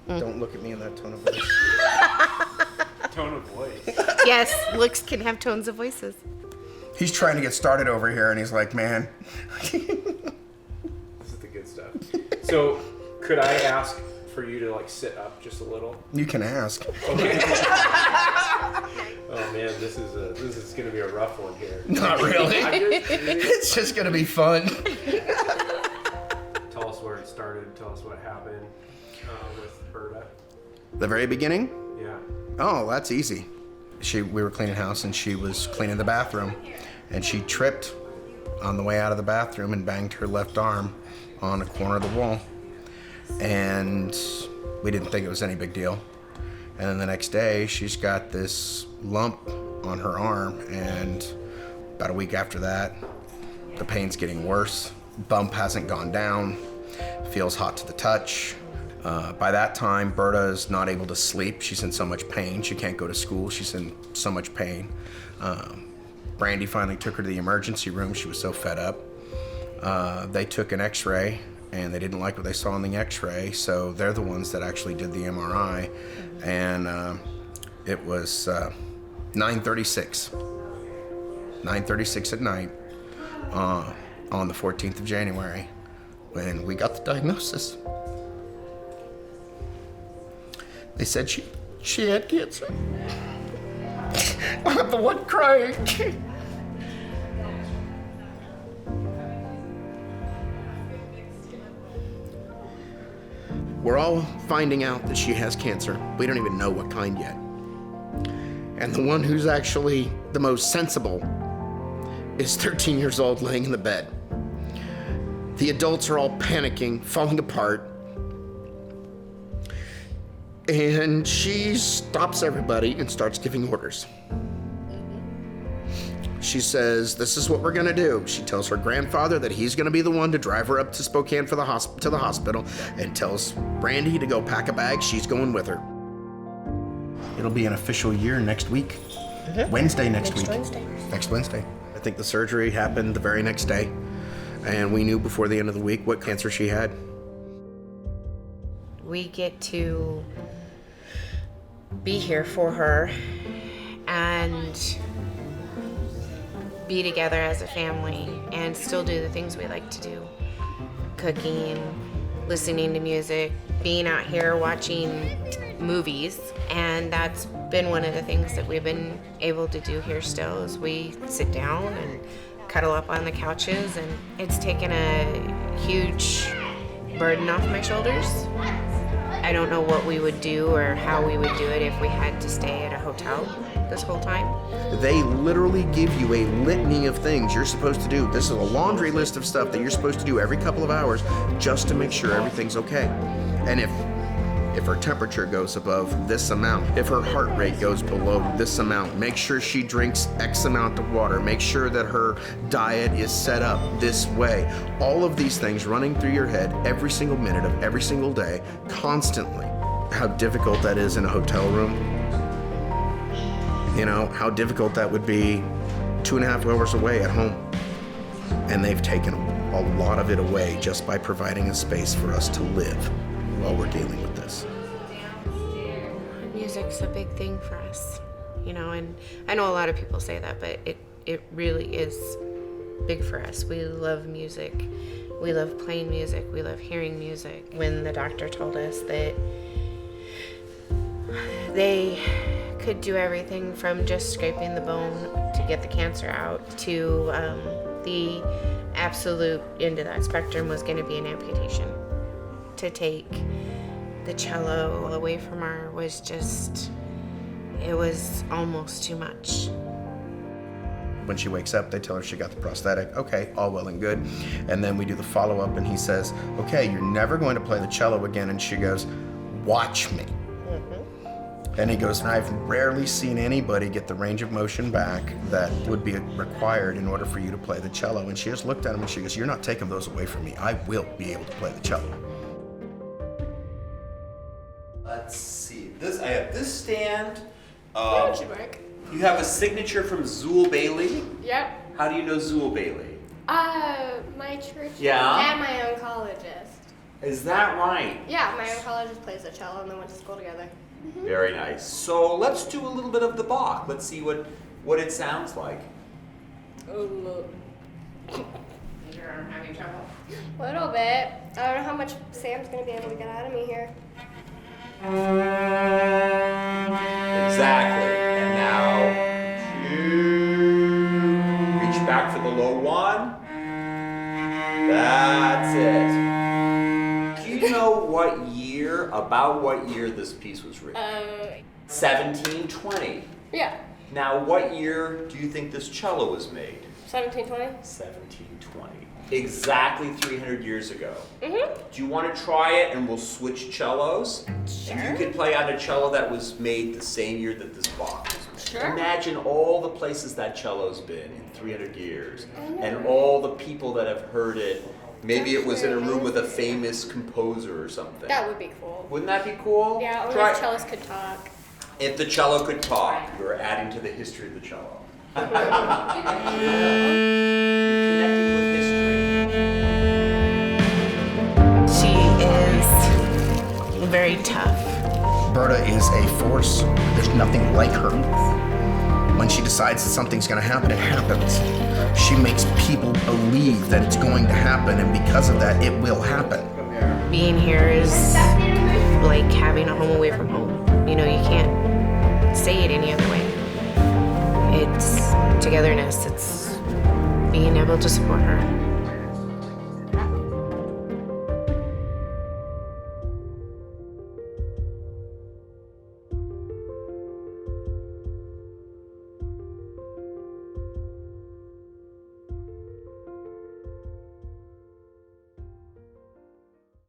Don't look at me in that tone of voice. Tone of voice. Yes, looks can have tones of voices. He's trying to get started over here, and he's like, man. This is the good stuff. So, could I ask for you to like sit up just a little? You can ask. Okay. Oh man, this is gonna be a rough one here. Not really. It's just gonna be fun. Tell us where it started. Tell us what happened with Berta. The very beginning? Yeah. Oh, that's easy. We were cleaning house, and she was cleaning the bathroom, and she tripped on the way out of the bathroom and banged her left arm on a corner of the wall. And we didn't think it was any big deal. And then the next day, she's got this lump on her arm, and about a week after that, the pain's getting worse. Bump hasn't gone down, feels hot to the touch. By that time, Berta is not able to sleep. She's in so much pain. She can't go to school. She's in so much pain. Brandy finally took her to the emergency room. She was so fed up. They took an x-ray, and they didn't like what they saw in the x-ray, so they're the ones that actually did the MRI. And it was 9:36. 9:36 at night on the 14th of January when we got the diagnosis. They said she had cancer. I'm the one crying. We're all finding out that she has cancer. We don't even know what kind yet. And the one who's actually the most sensible is 13 years old, laying in the bed. The adults are all panicking, falling apart. And she stops everybody and starts giving orders. She says, this is what we're gonna do. She tells her grandfather that he's gonna be the one to drive her up to Spokane to the hospital, and tells Brandy to go pack a bag. She's going with her. It'll be an official year next week. Wednesday next week. Next Wednesday. I think the surgery happened the very next day, and we knew before the end of the week what cancer she had. We get to be here for her and be together as a family and still do the things we like to do. Cooking, listening to music, being out here watching movies. And that's been one of the things that we've been able to do here still is we sit down and cuddle up on the couches, and it's taken a huge burden off my shoulders. I don't know what we would do or how we would do it if we had to stay at a hotel this whole time. They literally give you a litany of things you're supposed to do. This is a laundry list of stuff that you're supposed to do every couple of hours just to make sure everything's okay. And if her temperature goes above this amount, if her heart rate goes below this amount, make sure she drinks X amount of water, make sure that her diet is set up this way. All of these things running through your head every single minute of every single day, constantly. How difficult that is in a hotel room. You know, how difficult that would be 2.5 hours away at home. And they've taken a lot of it away just by providing a space for us to live while we're dealing with this. Music's a big thing for us, you know, and I know a lot of people say that, but it really is big for us. We love music. We love playing music. We love hearing music. When the doctor told us that they could do everything from just scraping the bone to get the cancer out to the absolute end of that spectrum was going to be an amputation. To take the cello away from her was just, it was almost too much. When she wakes up, they tell her she got the prosthetic. Okay, all well and good. And then we do the follow-up, and he says, okay, you're never going to play the cello again. And she goes, watch me. And he goes, I've rarely seen anybody get the range of motion back that would be required in order for you to play the cello. And she just looked at him and she goes, you're not taking those away from me. I will be able to play the cello. Let's see. I have this stand. That should work. You have a signature from Zool Bailey. Yep. How do you know Zool Bailey? My church Yeah? and my oncologist. Is that right? Yeah, my oncologist plays the cello and they went to school together. Very nice. So let's do a little bit of the Bach. Let's see what it sounds like. You're having trouble. A little bit. I don't know how much Sam's gonna be able to get out of me here. Exactly. And now reach back for the low one. That's it. Do you know about what year this piece was written? 1720. Yeah, Now, what year do you think this cello was made? 1720. 1720. Exactly 300 years ago. Mm-hmm. Do you want to try it and we'll switch cellos? Sure. And you could play on a cello that was made the same year that this Bach was made. Sure. Imagine all the places that cello's been in 300 years I know, and right? all the people that have heard it. Maybe it was in a That's room with a amazing. famous composer or something. That would be cool. Wouldn't that be cool? Yeah, or Try if cellos could talk. If the cello could talk, you're adding to the history of the cello. You're connecting with history. She is very tough. Berta is a force. There's nothing like her. When she decides that something's going to happen, it happens. She makes people believe that it's going to happen, and because of that, it will happen. Being here is like having a home away from home. You know, you can't say it any other way. It's togetherness. It's being able to support her.